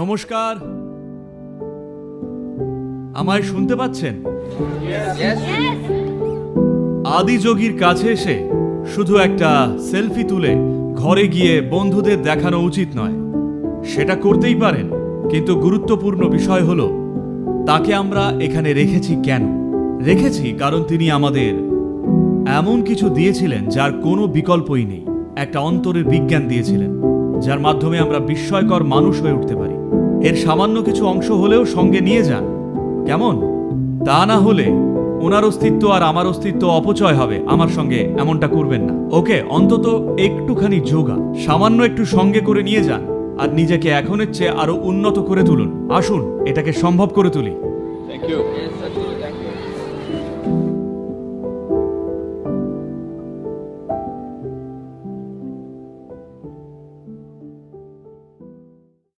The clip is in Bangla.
নমস্কার, আমায় শুনতে পাচ্ছেন? আদি যোগীর কাছে এসে শুধু একটা সেলফি তুলে ঘরে গিয়ে বন্ধুদের দেখানো উচিত নয়। সেটা করতেই পারেন, কিন্তু গুরুত্বপূর্ণ বিষয় হলো তাকে আমরা এখানে রেখেছি কেন? রেখেছি কারণ তিনি আমাদের এমন কিছু দিয়েছিলেন যার কোনো বিকল্পই নেই। একটা অন্তরের বিজ্ঞান দিয়েছিলেন যার মাধ্যমে আমরা বিস্ময়কর মানুষ হয়ে উঠতে পারি। এর সামান্য কিছু অংশ হলেও সঙ্গে নিয়ে যান, কেমন? তা না হলে ওনার অস্তিত্ব আর আমার অস্তিত্ব অপচয় হবে। আমার সঙ্গে এমনটা করবেন না, ওকে? অন্তত একটুখানি যোগা, সামান্য একটু সঙ্গে করে নিয়ে যান আর নিজেকে এখনের চেয়ে আরো উন্নত করে তুলুন। আসুন, এটাকে সম্ভব করে তুলি। Thank you.